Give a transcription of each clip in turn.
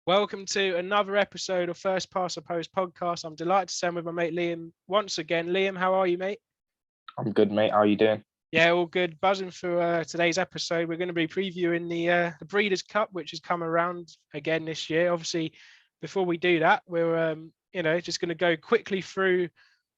Welcome to another episode of First Past the Post podcast. I'm delighted to stand with my mate Liam once again. Liam, how are you, mate? I'm good, mate. How are you doing? Yeah, all good. Buzzing for today's episode. We're going to be previewing the Breeders' Cup, which has come around again this year. Obviously, before we do that, we're just going to go quickly through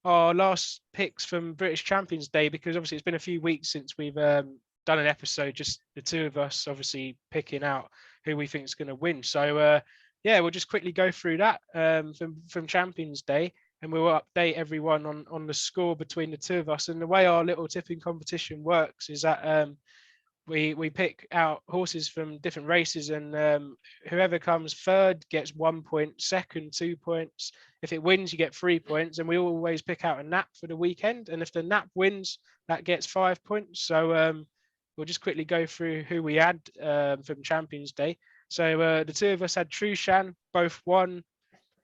our last picks from British Champions Day because obviously it's been a few weeks since we've done an episode, just the two of us, obviously picking out who we think is going to win. So yeah, we'll just quickly go through that from Champions Day, and we'll update everyone on the score between the two of us. And the way our little tipping competition works is that we pick out horses from different races, and whoever comes third gets 1 point, second 2 points. If it wins, you get 3 points, and we always pick out a nap for the weekend. And if the nap wins, that gets 5 points. So we'll just quickly go through who we had from Champions Day. So the two of us had Trushan, both won,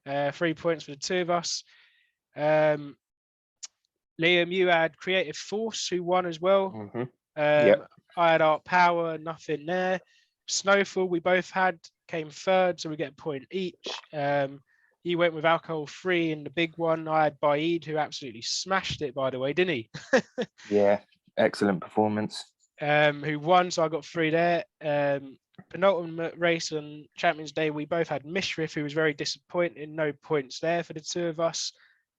3 points for the two of us. Liam, you had Creative Force, who won as well. Mm-hmm. I had Art Power, nothing there. Snowfall, we both had, came third, so we get a point each. You went with Alcohol Free in the big one. I had Baid, who absolutely smashed it, by the way, didn't he? Yeah, excellent performance. Who won, so I got 3 there. Penultimate race on Champions Day, we both had Mishriff, who was very disappointing. No points there for the two of us.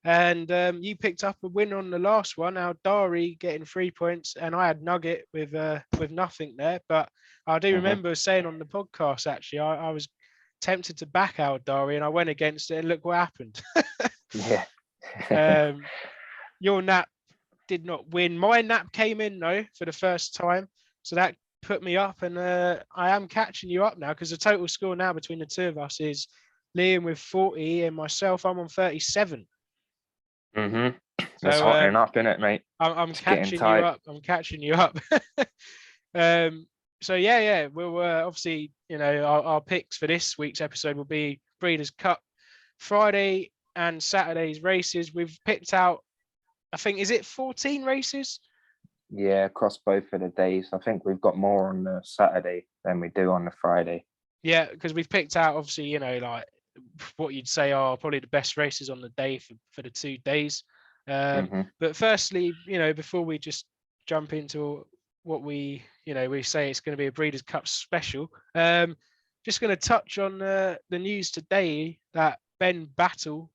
And you picked up a win on the last one, our Dari getting 3 points, and I had Nugget with nothing there. But I do remember saying on the podcast, actually, I was tempted to back our Dari, and I went against it, and look what happened. Yeah. Your nap did not win. My nap came in though for the first time, so that put me up, and I am catching you up now because the total score now between the two of us is Liam with 40 and myself, I'm on 37. It's So hotting up, isn't it, mate? I'm It's getting catching you tight. up. I'm catching you up. So yeah, we'll obviously, our picks for this week's episode will be Breeders' Cup Friday and Saturday's races. We've picked out, I think, is it 14 races? Yeah, across both of the days. I think we've got more on the Saturday than we do on the Friday. Yeah, because we've picked out, obviously, like what you'd say are probably the best races on the day for the 2 days. But firstly, before we just jump into what we say it's going to be a Breeders' Cup special, just going to touch on the news today that Benbatl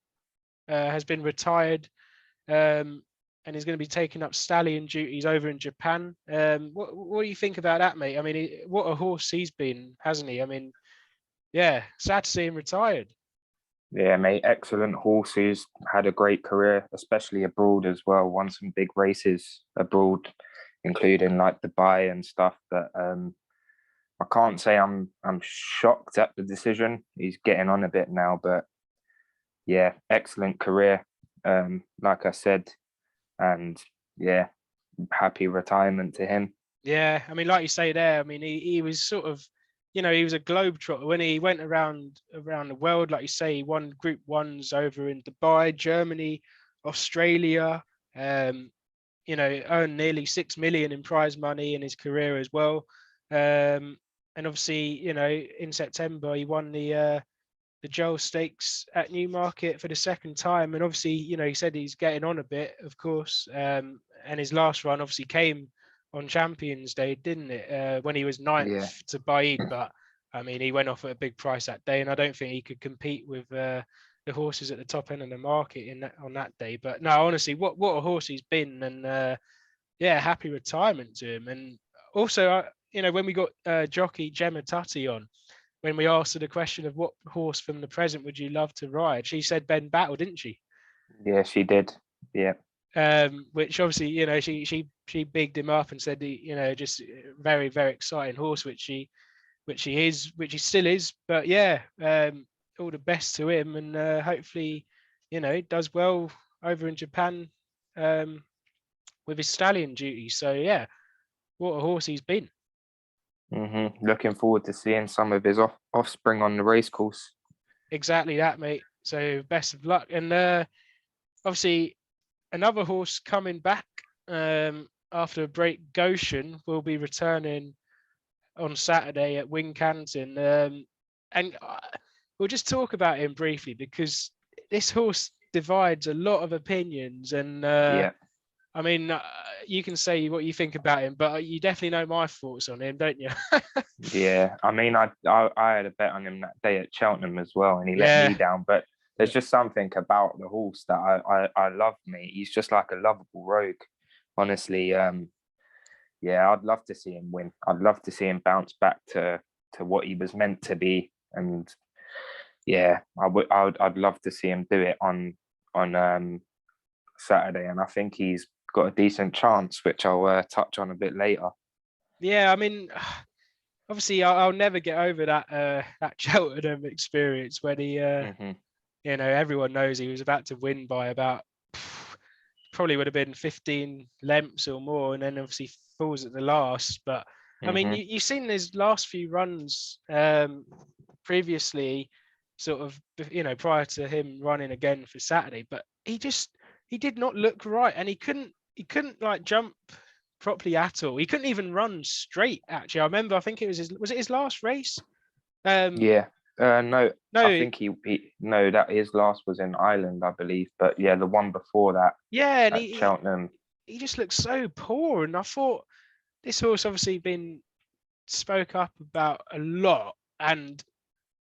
has been retired and is going to be taking up stallion duties over in Japan. What do you think about that, mate? I mean, what a horse he's been, hasn't he? I mean, yeah, sad to see him retired. Yeah, mate, excellent horses. Had a great career, especially abroad as well. Won some big races abroad, including like Dubai and stuff. But I can't say I'm shocked at the decision. He's getting on a bit now, but yeah, excellent career. Like I said, and yeah, happy retirement to him. Yeah, I mean, like you say there, I mean, he was sort of, he was a globetrotter when he went around the world. Like you say, he won Group 1s over in Dubai, Germany, Australia. Earned nearly 6 million in prize money in his career as well. And obviously, in September he won the Joel Stakes at Newmarket for the second time. And obviously, he said he's getting on a bit, of course. And his last run obviously came on Champions Day, didn't it? When he was ninth to Baid. But I mean, he went off at a big price that day, and I don't think he could compete with the horses at the top end of the market on that day. But no, honestly, what a horse he's been, and yeah, happy retirement to him. And also, when we got jockey Gemma Tutty on, when we asked her the question of what horse from the present would you love to ride, she said Benbatl, didn't she? Yeah, she did. Yeah. Which obviously, she bigged him up and said, just very, very exciting horse, which he still is. But yeah, all the best to him, and hopefully, does well over in Japan with his stallion duty. So yeah, what a horse he's been. Looking forward to seeing some of his offspring on the racecourse. Exactly that, mate. So best of luck. And obviously, another horse coming back after a break, Goshen, will be returning on Saturday at Wincanton. And we'll just talk about him briefly because this horse divides a lot of opinions, and Yeah, I mean, you can say what you think about him, but you definitely know my thoughts on him, don't you? yeah. I mean, I had a bet on him that day at Cheltenham as well, and he let me Yeah, down. But yeah, there's just something about the horse that I love, mate. He's just like a lovable rogue, honestly. Yeah, I'd love to see him win. I'd love to see him bounce back to what he was meant to be, and yeah, I'd love to see him do it on Saturday, and I think he's got a decent chance, which I'll touch on a bit later. yeah. I mean, obviously, I'll never get over that Cheltenham experience when he, Hmm. everyone knows he was about to win by about probably would have been 15 lengths or more, and then obviously falls at the last. But I mean, Hmm. you've seen his last few runs previously, sort of, prior to him running again for Saturday, but he did not look right, and he couldn't like jump properly at all. He couldn't even run straight. Actually, I remember. I think it was it his last race? Um, Yeah. No, I no, think he no, that his last was in Ireland, I believe. But yeah, the one before that yeah, and at Cheltenham. he just looked so poor, and I thought this horse obviously been spoke up about a lot, and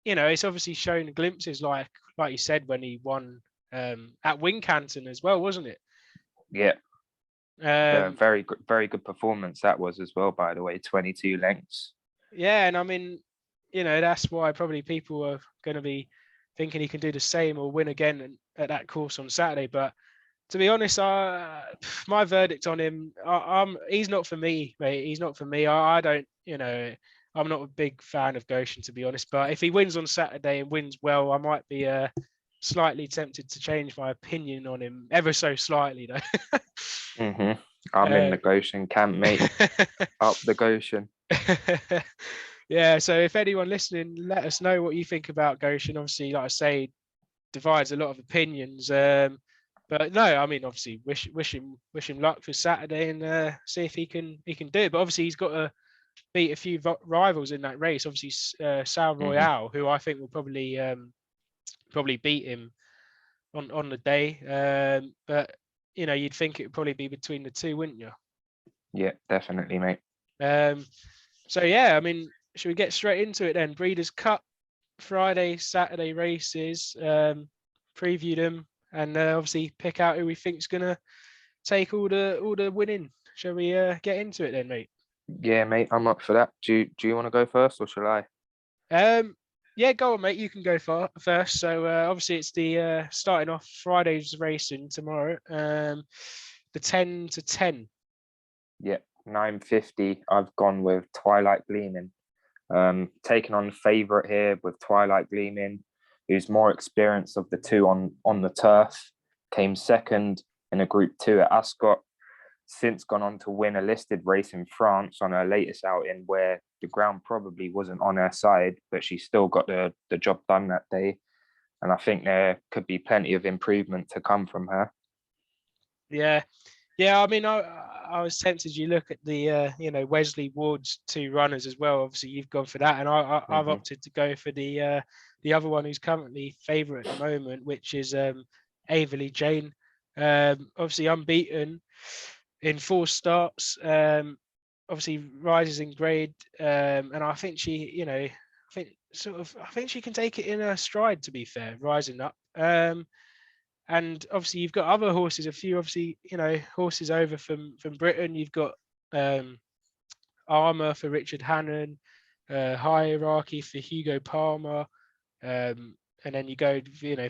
it's obviously shown glimpses like you said when he won at Wincanton as well, wasn't it? Yeah, Um, very good performance that was as well. By the way, 22 lengths. yeah, and I mean, that's why probably people are going to be thinking he can do the same or win again at that course on Saturday. But to be honest, my verdict on him, he's not for me, mate. He's not for me. I don't, I'm not a big fan of Goshen, to be honest. But if he wins on Saturday and wins well, I might be slightly tempted to change my opinion on him, ever so slightly, though. Hmm. I'm in the Goshen camp, mate. Up the Goshen. Yeah, so if anyone listening, let us know what you think about Goshen. Obviously, like I say, divides a lot of opinions. But no, I mean, obviously, wish him luck for Saturday and see if he can do it. But obviously, he's got to beat a few rivals in that race. Obviously, Sal Hmm. Royale, who I think will probably beat him on the day. But you'd think it would probably be between the two, wouldn't you? Yeah, definitely, mate. Um, so yeah, I mean, should we get straight into it then? Breeders' Cup, Friday, Saturday races. Preview them, and obviously pick out who we think's gonna take all the winning. Shall we get into it then, mate? Yeah, mate, I'm up for that. Do you want to go first or shall I? Um, yeah, go on, mate. You can go first. So obviously it's the starting off Friday's racing tomorrow. The 10 to 10. Yeah, 9:50. I've gone with Twilight Gleaming. Taking on the favourite here with Twilight Gleaming, who's more experienced of the two on the turf. Came second in a Group 2 at Ascot. Since gone on to win a listed race in France on her latest outing, where the ground probably wasn't on her side, but she still got the job done that day. And I think there could be plenty of improvement to come from her. Yeah, yeah. I mean, I was tempted. You look at the Wesley Ward's two runners as well. Obviously, you've gone for that, and I've Hmm. opted to go for the other one who's currently favourite at the moment, which is Averley Jane. Obviously unbeaten in 4 starts. Obviously rises in grade, and I think I think she can take it in her stride. To be fair, rising up. And obviously you've got other horses, a few obviously horses over from Britain. You've got Armour for Richard Hannon, Hierarchy for Hugo Palmer, and then you go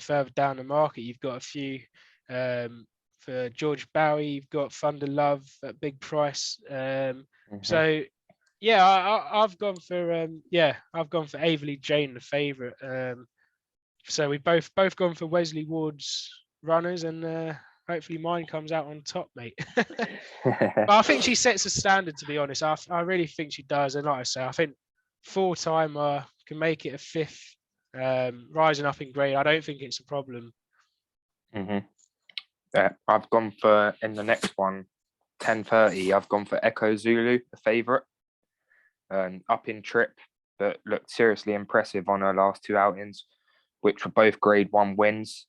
further down the market. You've got a few for George Bowie. You've got Thunder Love at big price. Hmm. So yeah, I've gone for I've gone for Averley Jane, the favourite. So we both gone for Wesley Ward's runners, and hopefully mine comes out on top, mate. But I think she sets a standard, to be honest. I really think she does, and like I say, I think 4-timer can make it a fifth, rising up in grade. I don't think it's a problem. Hmm. I've gone for in the next one, 10:30. I've gone for Echo Zulu, the favourite, up in trip, but looked seriously impressive on her last two outings. which were both Grade 1 wins.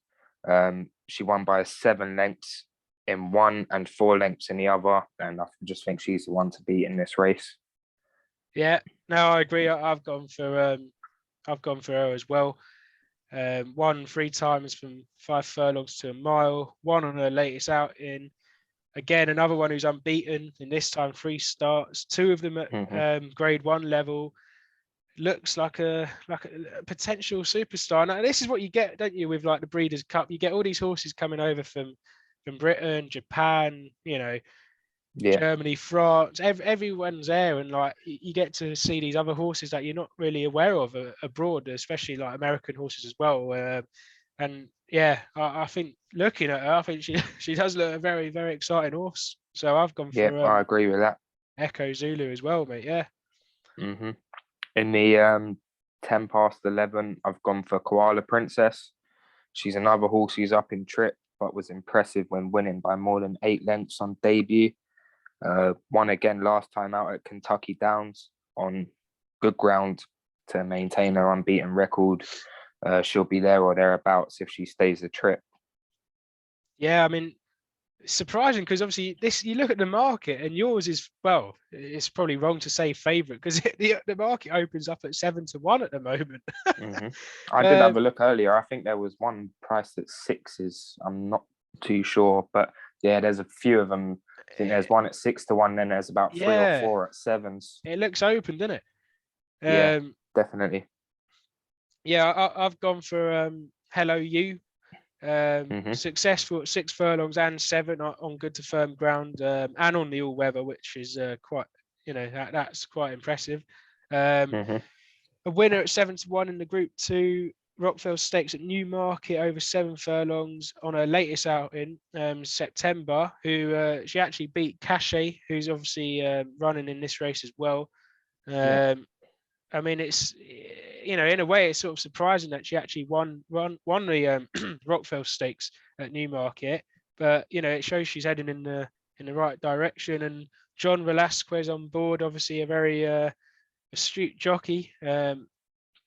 She won by 7 lengths in one and 4 lengths in the other, and I just think she's the one to beat in this race. Yeah, no, I agree. I've gone for her as well. Won 3 times from 5 furlongs to a mile. One on her latest outing. Again, another one who's unbeaten, and this time 3 starts. 2 of them at Grade 1 level. Looks like a potential superstar. Now, this is what you get, don't you, with like the Breeders' Cup? You get all these horses coming over from Britain, Japan, Germany, France. Everyone's there, and like you get to see these other horses that you're not really aware of abroad, especially like American horses as well. And yeah, I think looking at her, I think she does look a very, very exciting horse. So I've gone Yeah, for I agree with that. Echo Zulu as well, mate. Yeah. In the 10 past 11, I've gone for Koala Princess. She's another horse who's up in trip, but was impressive when winning by more than 8 lengths on debut. Won again last time out at Kentucky Downs on good ground to maintain her unbeaten record. She'll be there or thereabouts if she stays the trip. Yeah, I mean, surprising because obviously you look at the market and yours is, well, it's probably wrong to say favourite because the market opens up at 7 to 1 at the moment. I did have a look earlier. I think there was one priced at 6s. I'm not too sure, but yeah, there's a few of them. I think there's one at 6 to 1, then there's about 3 or 4 at 7s. It looks open, doesn't it? Yeah, definitely. Yeah, I've gone for Hello You. Successful at 6 furlongs and 7 on good to firm ground, and on the all weather, which is quite, that's quite impressive. A winner at 7 to 1 in the Group 2 Rockville Stakes at Newmarket over 7 furlongs on her latest outing, September, who she actually beat Cache, who's obviously running in this race as well. I mean, it's, in a way, it's sort of surprising that she actually won the Rockville Stakes at Newmarket, but it shows she's heading in the right direction. And John Velasquez on board, obviously a very astute jockey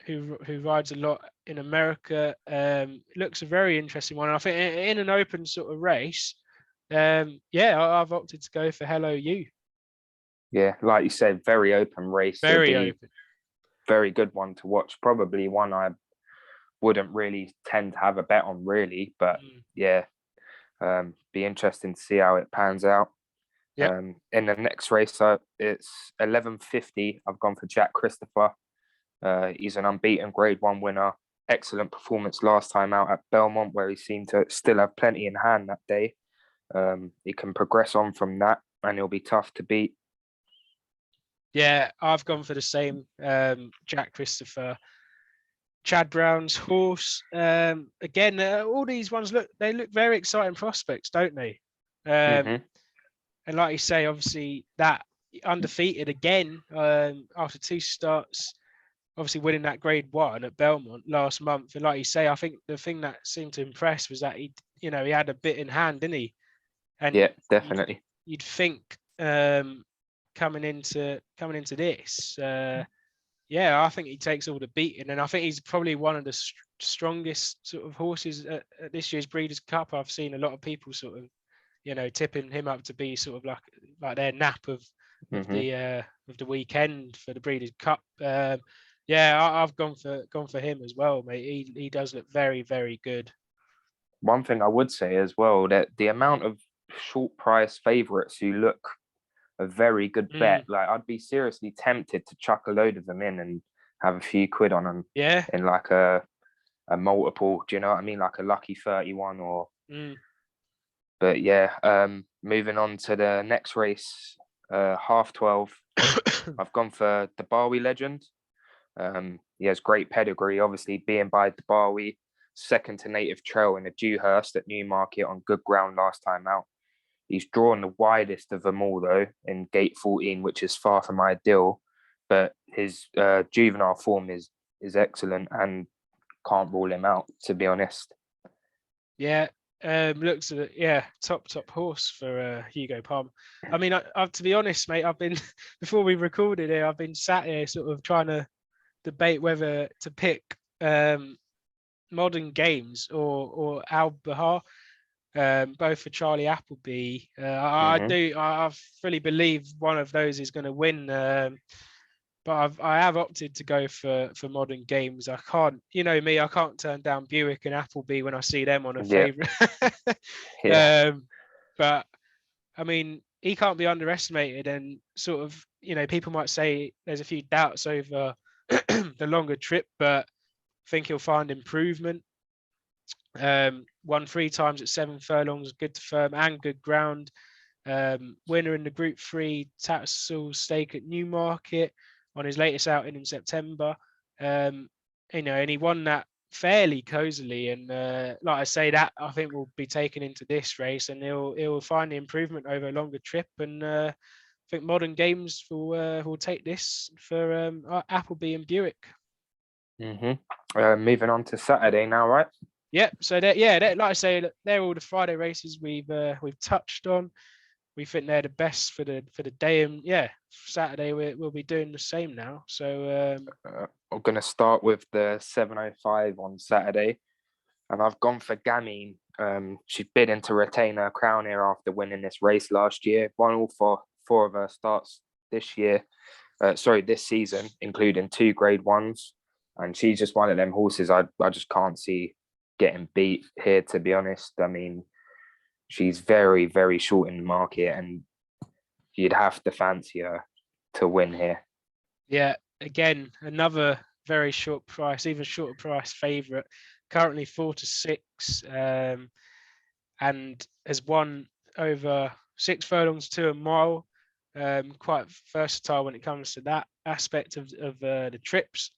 who rides a lot in America. Looks a very interesting one. I think in an open sort of race, I've opted to go for Hello You. Yeah, like you said, very open race. Very open. Very good one to watch. Probably one I wouldn't really tend to have a bet on, really. But be interesting to see how it pans out. In the next race, it's 11:50. I've gone for Jack Christopher. He's an unbeaten Grade 1 winner. Excellent performance last time out at Belmont, where he seemed to still have plenty in hand that day. He can progress on from that, and he'll be tough to beat. Yeah, I've gone for the same. Jack Christopher, Chad Brown's horse. Again, all these ones look very exciting prospects, don't they? And like you say, obviously that undefeated again after 2 starts, obviously winning that Grade 1 at Belmont last month. And like you say, I think the thing that seemed to impress was that he had a bit in hand, didn't he? And yeah, definitely. You'd think coming into this, I think he takes all the beating, and I think he's probably one of the strongest sort of horses at this year's Breeders' Cup. I've seen a lot of people sort of, tipping him up to be sort of like their nap of the weekend for the Breeders' Cup. I've gone for him as well, mate. He does look very, very good. One thing I would say as well, that the amount of short price favourites who look a very good bet, like I'd be seriously tempted to chuck a load of them in and have a few quid on them. Yeah. In like a multiple, do you know what I mean? Like a lucky 31 or. But yeah, moving on to the next race, 12:30. I've gone for the Barwi Legend. He has great pedigree, obviously being by the Barwi, second to Native Trail in a Dewhurst at Newmarket on good ground last time out. He's drawn the widest of them all, though, in gate 14, which is far from ideal. But his juvenile form is excellent, and can't rule him out, to be honest. Yeah, looks top horse for Hugo Palmer. I mean, I've to be honest, mate, I've been before we recorded here, I've been sat here sort of trying to debate whether to pick Modern Games or Al Bahar, both for Charlie Appleby. I fully believe one of those is going to win. But I have opted to go for Modern Games. I can't, you know me, I can't turn down Buick and Appleby when I see them on a Yeah. favourite. Yeah. But I mean, he can't be underestimated, and sort of, you know, people might say there's a few doubts over the longer trip, but I think he'll find improvement. Won 3 times at 7 furlongs, good to firm and good ground. Winner in the Group 3 Tattersall Stake at Newmarket on his latest outing in September. You know, and he won that fairly cozily. And like I say, that I think will be taken into this race, and he'll find the improvement over a longer trip. And I think Modern Games will take this for Appleby and Buick. Moving on to Saturday now, right? Yeah. So like I say, they're all the Friday races we've touched on. We think they're the best for the day, and Saturday we'll be doing the same now. So I'm going to start with the 7:05 on Saturday, and I've gone for Gamine. She's bidding to retain her crown here after winning this race last year. Won all four of her starts this season, including 2 Grade 1s, and she's just one of them horses I just can't see getting beat here, to be honest. I mean, she's very, very short in the market, and you'd have to fancy her to win here. Yeah, again, another very short price, even shorter price favourite, currently 4 to 6, and has won over 6 furlongs to a mile. Quite versatile when it comes to that aspect of the trips.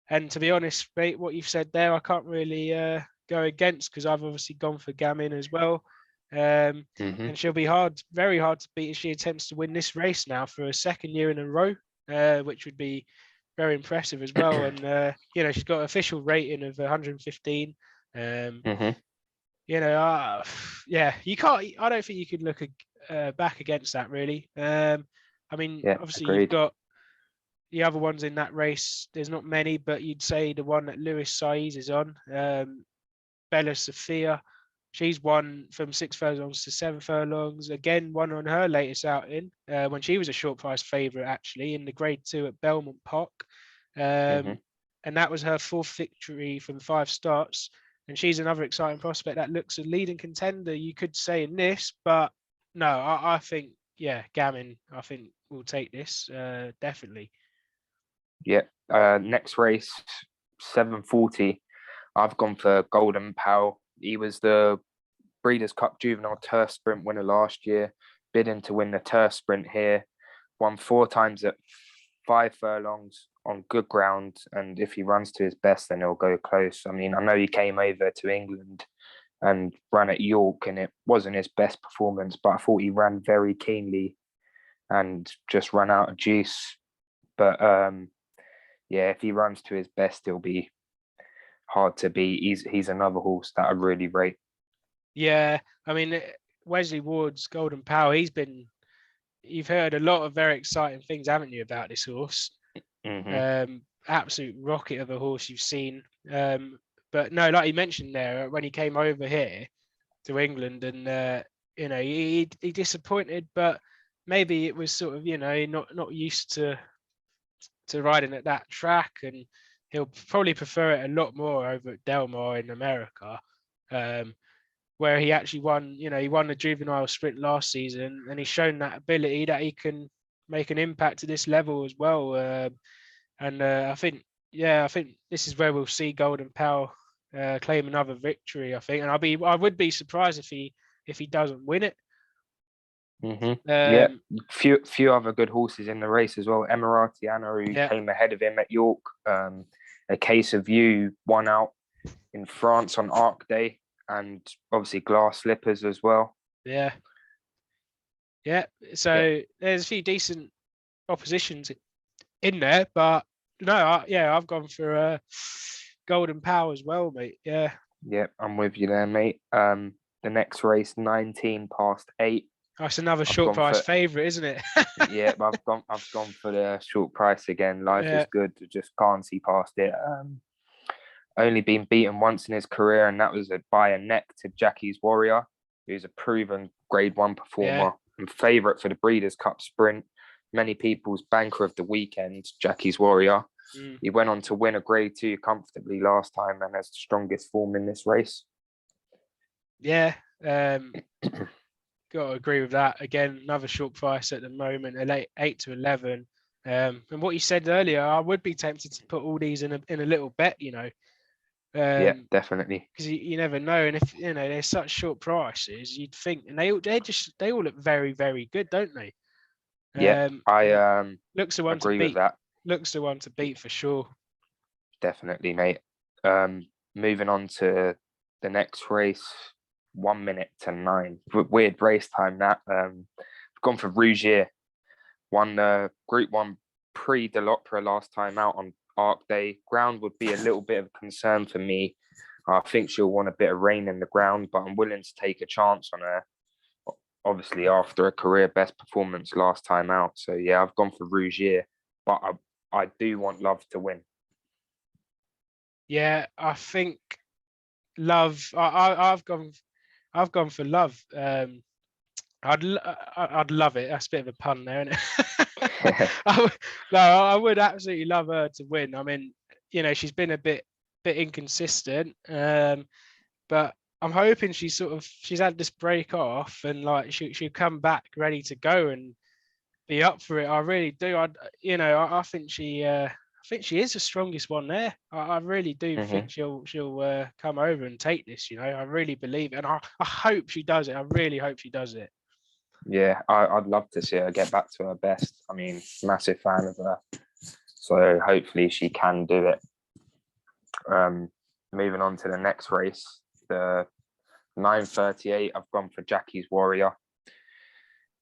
And to be honest, mate, what you've said there, I can't really go against, because I've obviously gone for Gamin as well. And she'll be very hard to beat if she attempts to win this race now for a second year in a row, which would be very impressive as well. And you know, she's got an official rating of 115. You know, you can't. I don't think you could look back against that, really. I mean, obviously agreed. You've got the other ones in that race. There's not many, but you'd say the one that Lewis Saiz is on, Bella Sophia. She's won from 6 furlongs to 7 furlongs. Again, won on her latest outing when she was a short price favourite, actually, in the Grade 2 at Belmont Park. And that was her 4th victory from 5 starts. And she's another exciting prospect that looks a leading contender, you could say, in this. But no, I think, Gamin, I think will take this, definitely. Yeah. Next race, 7:40. I've gone for Golden Powell. He was the Breeders' Cup Juvenile Turf Sprint winner last year, bidding to win the Turf Sprint here. Won 4 times at 5 furlongs on good ground, and if he runs to his best, then he'll go close. I mean, I know he came over to England and ran at York, and it wasn't his best performance, but I thought he ran very keenly and just ran out of juice. But if he runs to his best, he'll be hard to beat. He's another horse that I really rate. Yeah, I mean, Wesley Ward's Golden Power, you've heard a lot of very exciting things, haven't you, about this horse? Absolute rocket of a horse you've seen. But no, like you mentioned there, when he came over here to England, and you know, he disappointed, but maybe it was sort of, you know, not used to riding at that track, and he'll probably prefer it a lot more over at Del Mar in America, where he actually won. You know, he won the juvenile sprint last season, and he's shown that ability that he can make an impact at this level as well. And I think this is where we'll see Golden Powell claim another victory, I think, and I would be surprised if he doesn't win it. Few other good horses in the race as well. Emiratiana, who came ahead of him at York. A Case of You won out in France on Arc Day, and obviously Glass Slippers as well. So there's a few decent oppositions in there, but no, I've gone for Golden Power as well, mate. I'm with you there, mate. The next race, 19 past 8. That's another short price favourite, isn't it? I've gone for the short price again. Life is good. Just can't see past it. only been beaten once in his career, and that was by a neck to Jackie's Warrior, who's a proven Grade 1 Yeah. performer and favourite for the Breeders' Cup Sprint. Many people's banker of the weekend, Jackie's Warrior. He went on to win a Grade 2 comfortably last time and has the strongest form in this race. Yeah, got to agree with that. Again, another short price at the moment, 8 to 11. And what you said earlier, I would be tempted to put all these in a little bet, you know. Yeah, definitely. Because you never know, and if you know they're such short prices, you'd think, and they all look very, very good, don't they? Yeah, I looks the one to agree with beat. that. Looks the one to beat for sure. Definitely, mate. Moving on to the next race, 1 minute to 9. Weird race time that. I've gone for Rougier. Won the Group 1 Prix de l'Opera last time out on Arc Day. Ground would be a little bit of a concern for me. I think she'll want a bit of rain in the ground, but I'm willing to take a chance on her. Obviously, after a career best performance last time out. So, yeah, I've gone for Rougier, but I do want Love to win. Yeah, I think Love. I've gone for Love. I'd love it. That's a bit of a pun there, isn't it? I would absolutely love her to win. I mean, you know, she's been a bit inconsistent, but I'm hoping she's had this break off and like she'll come back ready to go and be up for it. I really do. I think she is the strongest one there. I really do think she'll come over and take this. You know, I really believe it, and I hope she does it. I really hope she does it. Yeah, I'd love to see her get back to her best. I mean, massive fan of her. So hopefully she can do it. Moving on to the next race, the 9:38, I've gone for Jackie's Warrior.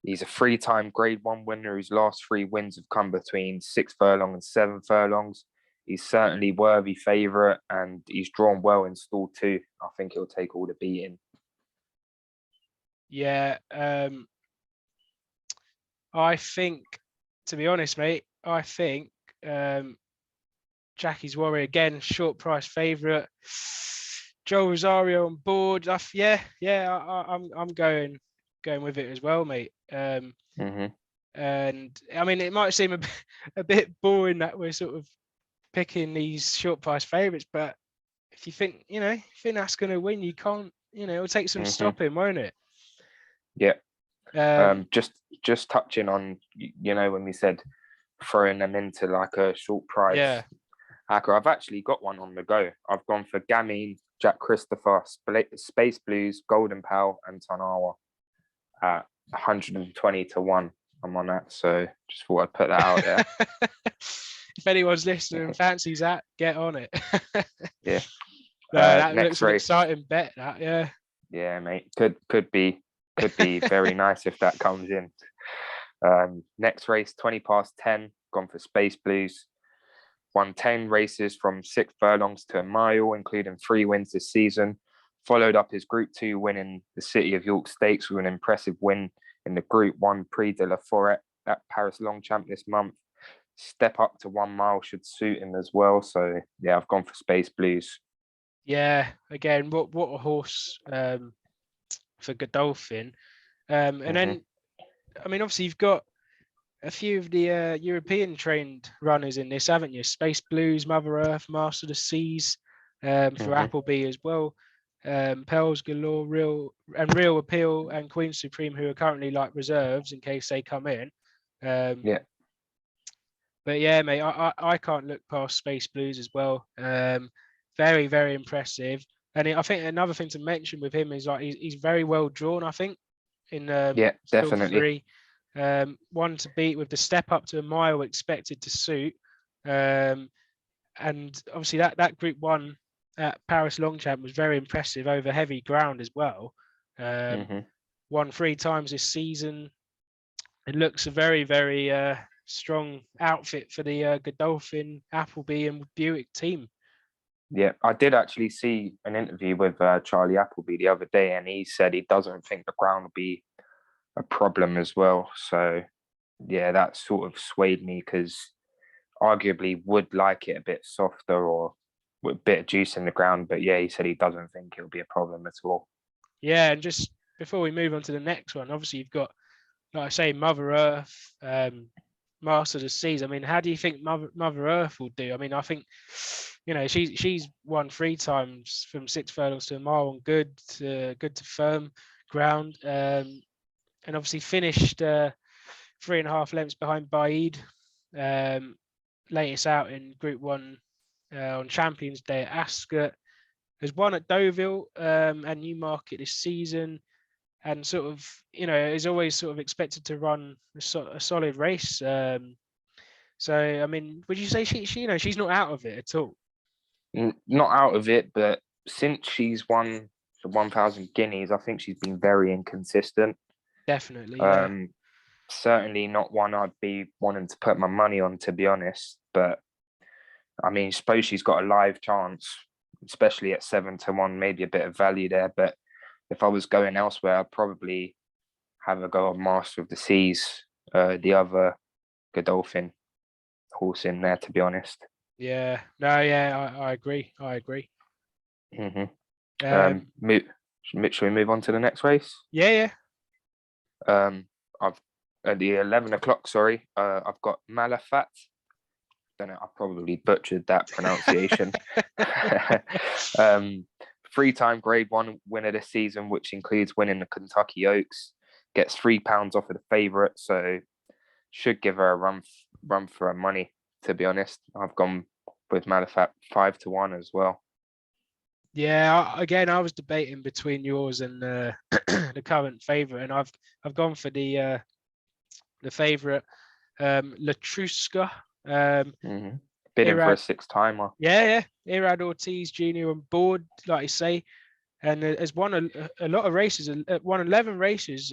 He's a 3-time Grade 1 winner whose last 3 wins have come between 6 furlong and 7 furlongs. He's certainly worthy favourite and he's drawn well in stall 2. I think he'll take all the beating. Yeah, I think, to be honest, mate, I think Jackie's Warrior again, short price favourite. Joe Rosario on board. I'm going with it as well, mate. And I mean, it might seem a bit boring that we're sort of picking these short price favourites, but if you think that's going to win, you can't. You know, it'll take some stopping, won't it? Yeah. Just touching on, you know, when we said throwing them into like a short price hacker, I've actually got one on the go. I've gone for Gamine, Jack Christopher, Space Blues, Golden Powell, and Tanawa at 120 to 1. I'm on that, so just thought I'd put that out there. If anyone's listening and fancies that, get on it. Yeah. No, that looks an exciting bet. That, yeah. Yeah, mate. Could be very nice if that comes in. Next race, 10:20, gone for Space Blues. Won 10 races from 6 furlongs to a mile, including 3 wins this season. Followed up his Group 2 win in the City of York Stakes with an impressive win in the Group 1 Prix de la Forêt at Paris Longchamp this month. Step up to 1 mile should suit him as well. So, yeah, I've gone for Space Blues. Yeah, again, what a horse for Godolphin. And then, I mean, obviously you've got a few of the European trained runners in this, haven't you? Space Blues, Mother Earth, Master of the Seas, for Appleby as well. Pearls Galore, Real Appeal, and Queen Supreme, who are currently like reserves in case they come in. But yeah, mate, I can't look past Space Blues as well. Very, very impressive. And I think another thing to mention with him is like he's very well drawn, I think, in definitely 3. One to beat with the step up to a mile expected to suit. And obviously that Group 1 at Paris Longchamp was very impressive over heavy ground as well. Won 3 times this season. It looks a very, very strong outfit for the Godolphin, Appleby and Buick team. Yeah, I did actually see an interview with Charlie Appleby the other day, and he said he doesn't think the ground will be a problem as well. So, yeah, that sort of swayed me because arguably would like it a bit softer or with a bit of juice in the ground. But yeah, he said he doesn't think it'll be a problem at all. Yeah, and just before we move on to the next one, obviously you've got, like I say, Mother Earth, Master of the Seas. I mean, how do you think Mother Earth will do? I mean, I think, she's won 3 times from 6 furlongs to a mile on good to firm ground, and obviously finished 3.5 lengths behind Baid, latest out in Group 1 on Champions Day at Ascot. Has won at Deauville and Newmarket this season, and sort of, is always sort of expected to run a solid race. So, I mean, would you say she's not out of it at all? Not out of it, but since she's won the 1,000 guineas, I think she's been very inconsistent. Definitely, yeah. Certainly not one I'd be wanting to put my money on, to be honest. But I mean, I suppose she's got a live chance, especially at 7-1, maybe a bit of value there. But if I was going elsewhere, I'd probably have a go on Master of the Seas, the other Godolphin horse in there, to be honest. Yeah, no, yeah, I agree. Mm-hmm. Shall we move on to the next race? Yeah. I've at the 11 o'clock. Sorry, I've got Malafat. Don't know. I probably butchered that pronunciation. 3-time Grade 1 winner this season, which includes winning the Kentucky Oaks. Gets £3 off of the favourite, so should give her a run for her money. To be honest, I've gone with Malafat 5-1 as well. Yeah, again, I was debating between yours and the current favourite, and I've gone for the favourite, Latruska. Bidding for a 6-timer. Yeah. Irad Ortiz Jr. on board, like you say, and has won a lot of races. Won 11 races,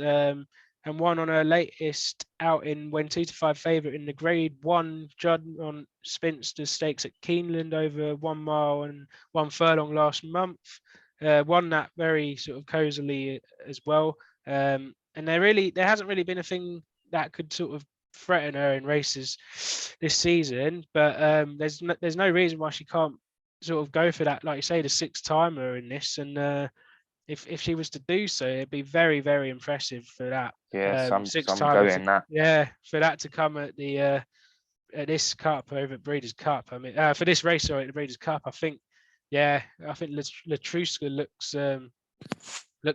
and won on her latest outing when 2-5 favourite in the Grade 1 Judd on Spinster Stakes at Keeneland over 1 mile and 1 furlong last month. Won that very sort of cozily as well. And there hasn't really been a thing that could sort of threaten her in races this season. But there's no reason why she can't sort of go for that, like you say, the 6-timer in this. And if she was to do so, it'd be very, very impressive for that. Yeah, some 6-timer going that. Yeah, for that to come at the at this Cup over at Breeders' Cup. I mean, for this race, sorry, at the Breeders' Cup, I think Latruska looks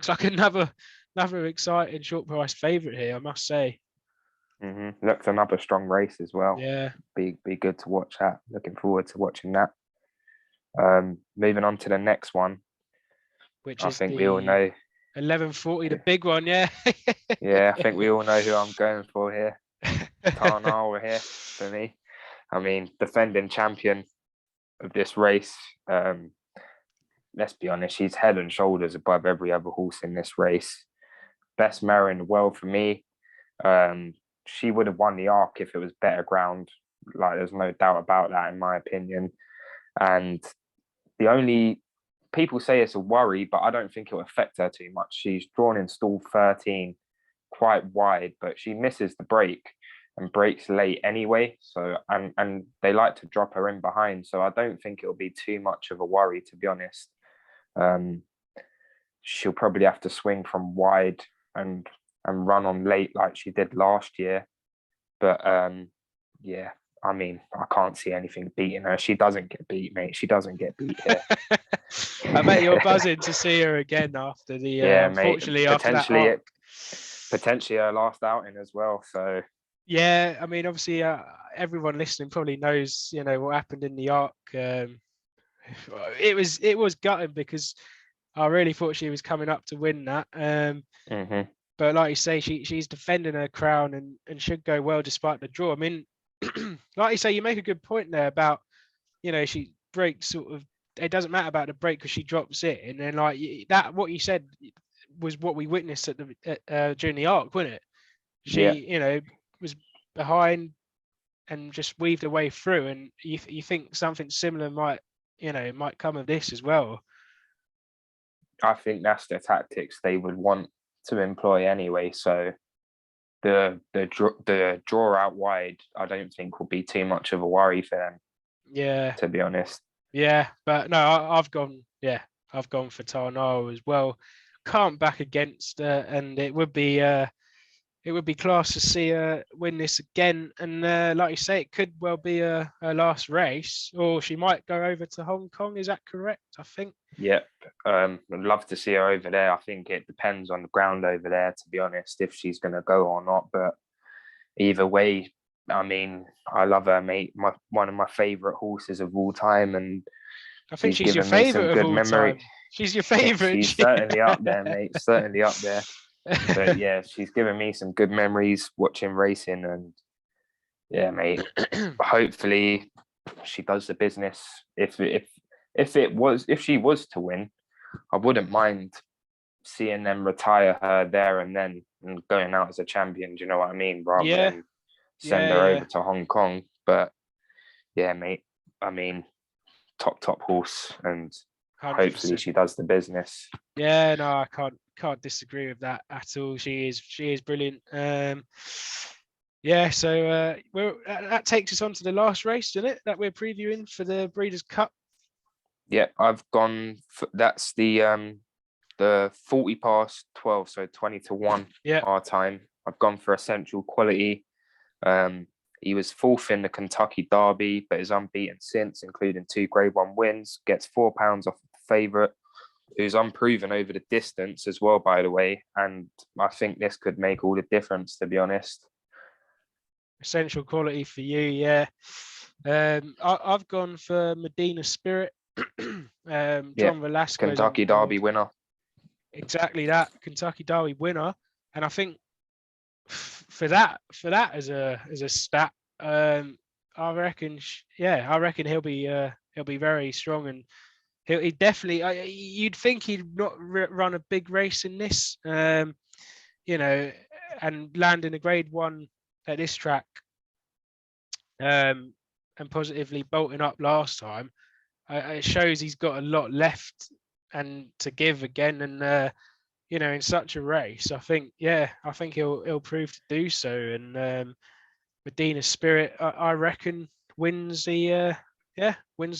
like another exciting short price favourite here, I must say. Looks another strong race as well. Yeah, be good to watch that. Looking forward to watching that. Moving on to the next one, which I is think we all know 1140, the big one. Yeah. Yeah, I think we all know who I'm going for here. Tarnal here for me. I mean, defending champion of this race. Let's be honest, she's head and shoulders above every other horse in this race. Best mare in the world for me. She would have won the Arc if it was better ground. Like, there's no doubt about that, in my opinion. And the only people say it's a worry, but I don't think it'll affect her too much. She's drawn in stall 13 quite wide, but she misses the break and breaks late anyway. So and they like to drop her in behind. So I don't think it'll be too much of a worry, to be honest. She'll probably have to swing from wide and run on late like she did last year. But yeah, I mean, I can't see anything beating her. She doesn't get beat, mate. She doesn't get beat here. I bet you're buzzing to see her again after the unfortunately, mate. After that potentially her last outing as well. So yeah, I mean, obviously, everyone listening probably knows, what happened in the Arc. It was gutting because I really thought she was coming up to win that. But like you say, she's defending her crown and should go well despite the draw. I mean, like you say, you make a good point there about, she breaks sort of. It doesn't matter about the break because she drops it, and then like that, what you said was what we witnessed during the Arc, wasn't it? She, was behind and just weaved her way through, and you think something similar might come of this as well. I think that's the tactics they would want to employ anyway. So the draw out wide, I don't think will be too much of a worry for them. Yeah, to be honest. Yeah, but no, I've gone. Yeah, I've gone for Tarnaro as well. Can't back against, and it would be class to see her win this again. And like you say, it could well be her last race, or she might go over to Hong Kong. Is that correct? I think. Yep. I'd love to see her over there. I think it depends on the ground over there, to be honest, if she's going to go or not. But either way, I mean, I love her, mate. One of my favourite horses of all time, and I think she's she's your given me some favourite of good all memory. time. She's your favourite. She's certainly up there, mate. Certainly up there. But yeah, she's given me some good memories watching racing, and yeah, mate. Hopefully, she does the business. If she was to win, I wouldn't mind seeing them retire her there and then and going out as a champion. Do you know what I mean? Rather Yeah, than send her yeah. over to Hong Kong. But yeah, mate. I mean, top horse, and hopefully 100%. she does the business. Yeah, no, I can't disagree with that at all. She is brilliant. Yeah, so that takes us on to the last race, doesn't it? That we're previewing for the Breeders' Cup. Yeah, I've gone. That's the 40 past 12, so 20 to 1 our time. I've gone for Essential Quality. He was fourth in the Kentucky Derby, but is unbeaten since, including 2 Grade 1 wins. Gets £4 off the favourite, who's unproven over the distance as well, by the way. And I think this could make all the difference, to be honest. Essential Quality for you, yeah. I've gone for Medina Spirit. John Velasquez. Kentucky Derby winner. Exactly that, Kentucky Derby winner. And I think for that as a stat, I reckon he'll be very strong, and he definitely. You'd think he'd not run a big race in this, and land in a Grade 1 at this track, and positively bolting up last time. It shows he's got a lot left and to give again, and in such a race, I think he'll prove to do so. And Medina Spirit, I reckon, wins the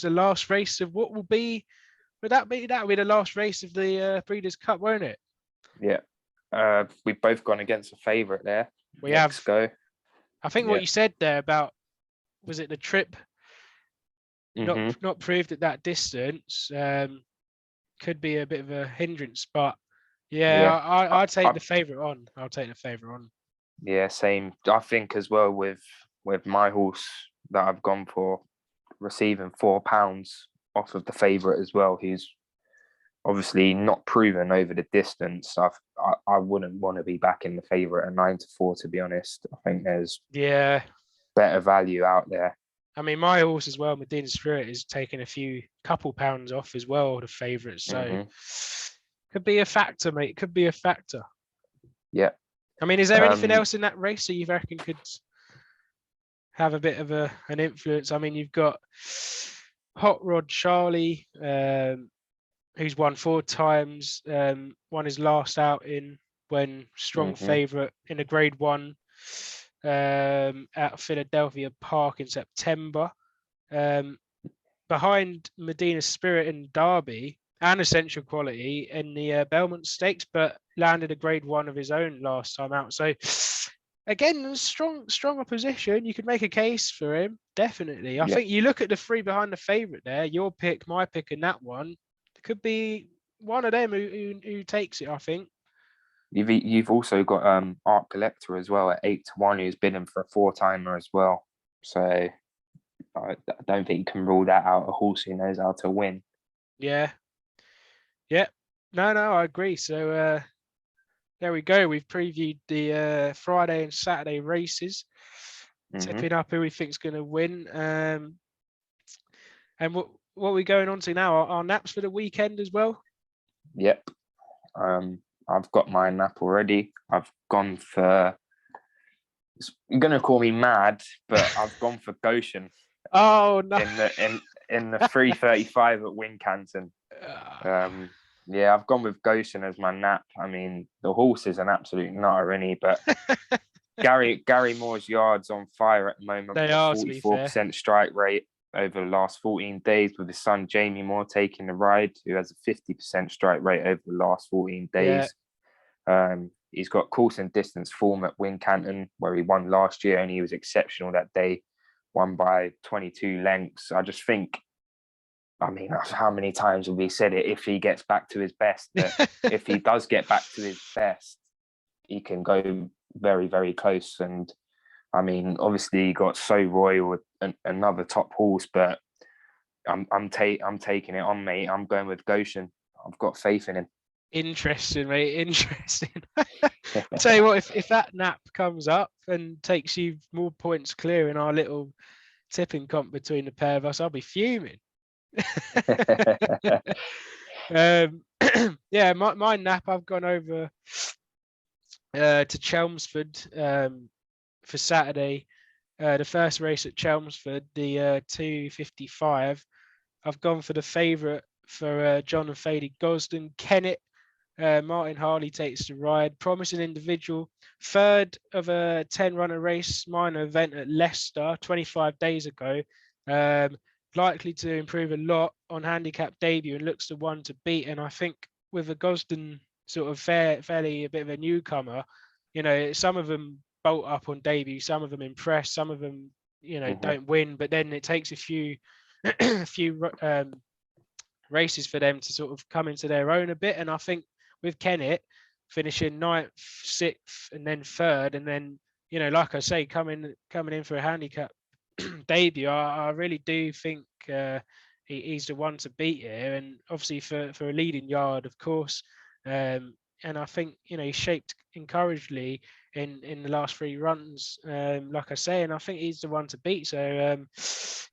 last race of what will be. That'll be the last race of the Breeders' Cup, won't it? Yeah. We've both gone against a favourite there. Let's go. I think what you said there about, was it the trip not proved at that distance, could be a bit of a hindrance, but I'd take the favourite on. I'll take the favourite on. Yeah, same. I think as well with my horse that I've gone for, receiving £4 off of the favourite as well. He's obviously not proven over the distance. I wouldn't want to be backing the favourite at 9 to 4, to be honest. I think there's better value out there. I mean, my horse as well, Medina Spirit, is taking a couple pounds off as well, the favourite. So could be a factor, mate. Could be a factor. Yeah. I mean, is there anything else in that race that you reckon could have a bit of an influence? I mean, you've got Hot Rod Charlie, who's won 4 times, won his last outing when strong favourite in a Grade 1 at Philadelphia Park in September. Behind Medina Spirit and Derby and Essential Quality in the Belmont Stakes, but landed a Grade 1 of his own last time out. So again, strong opposition. You could make a case for him, definitely. I think you look at the 3 behind the favourite there, your pick, my pick, and that one. It could be one of them who takes it, I think. You've also got Art Collector as well at 8 to 1, who's bidding for a 4-timer as well. So I don't think you can rule that out. A horse who knows how to win. Yeah. No, I agree. So there we go. We've previewed the Friday and Saturday races, tipping up who we think's going to win. And what are we going on to now? Our naps for the weekend as well? Yep. I've got my nap already. I've gone for, you're going to call me mad, but I've gone for Goshen. Oh, no. In the 3:35 at Wincanton. Yeah, I've gone with Goshen as my nap. I mean, the horse is an absolute nutter, isn't he? But Gary Moore's yards on fire at the moment. They are, to be fair. 44% strike rate. over the last 14 days with his son Jamie Moore taking the ride, who has a 50% strike rate over the last 14 days. He's got course and distance form at Wincanton, where he won last year, and he was exceptional that day, won by 22 lengths. I just think, I mean, how many times have we said it? If he gets back to his best, if he does get back to his best, he can go very, very close. And I mean, obviously, he got So Royal with another top horse, but I'm taking it on, mate. I'm going with Goshen. I've got faith in him. Interesting, mate. Interesting. I'll tell you what, if that nap comes up and takes you more points clear in our little tipping comp between the pair of us, I'll be fuming. Yeah, my nap, I've gone over to Chelmsford for Saturday. The first race at Chelmsford, the 255. I've gone for the favourite for John and Fady Gosden. Kennett, Martin Harley takes the ride. Promising individual. Third of a 10-runner race, minor event at Leicester 25 days ago. Likely to improve a lot on handicap debut and looks the one to beat. And I think with a Gosden sort of fairly a bit of a newcomer, some of them bolt up on debut, some of them impress, some of them, don't win. But then it takes a few races for them to sort of come into their own a bit. And I think with Kennett finishing 9th, 6th, and then 3rd, and then like I say, coming in for a handicap debut, I really do think he's the one to beat here, and obviously for a leading yard, of course. And I think he's shaped encouragingly in the last 3 runs, like I say, and I think he's the one to beat. So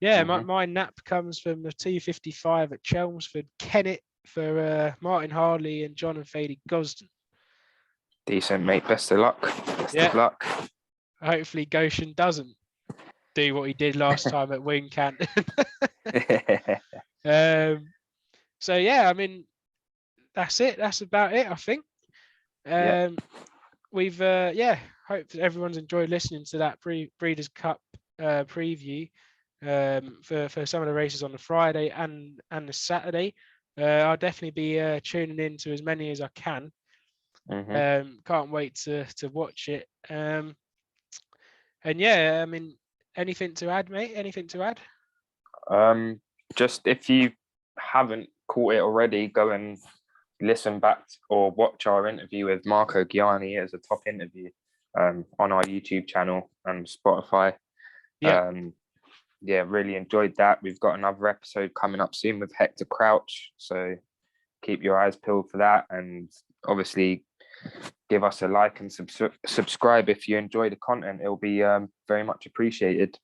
my nap comes from the 255 at Chelmsford. Kennett for Martin Harley and John and Fady Gosden. Decent, mate. Best of luck. Best of luck. Hopefully Goshen doesn't do what he did last time at Wincanton. So yeah, I mean, that's it. That's about it, I think. We've hope everyone's enjoyed listening to that Breeders' Cup preview for some of the races on the Friday and the Saturday. I'll definitely be tuning in to as many as I can. Can't wait to watch it. And yeah, I mean, anything to add, mate? Anything to add? Just if you haven't caught it already, go and listen back or watch our interview with Marco Gianni as a top interview on our YouTube channel and Spotify. Really enjoyed that. We've got another episode coming up soon with Hector Crouch, so keep your eyes peeled for that, and obviously give us a like and subscribe if you enjoy the content. It'll be very much appreciated.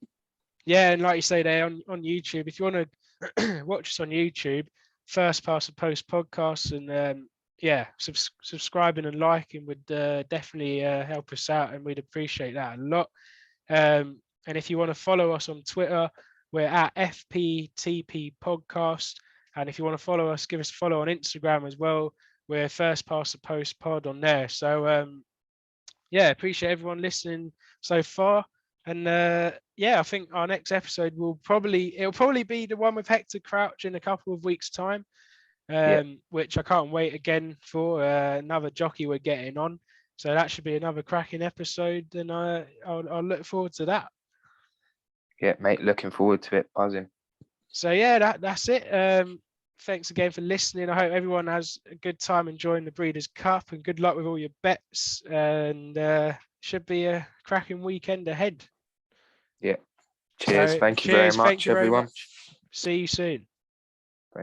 Yeah, and like you say there on YouTube, if you want to watch us on YouTube, First Past the Post podcast, and subscribing and liking would definitely help us out, and we'd appreciate that a lot. And if you want to follow us on Twitter, we're at FPTP Podcast. And if you want to follow us, give us a follow on Instagram as well. We're First Past the Post Pod on there. So appreciate everyone listening so far. And I think our next episode it'll probably be the one with Hector Crouch in a couple of weeks' time, which I can't wait again for. Another jockey we're getting on, so that should be another cracking episode, and I'll look forward to that. Yeah, mate, looking forward to it. Buzzing. So yeah, that's it. Thanks again for listening. I hope everyone has a good time enjoying the Breeders' Cup, and good luck with all your bets, and should be a cracking weekend ahead. Yeah. Cheers. Thank you very much, everyone. See you soon.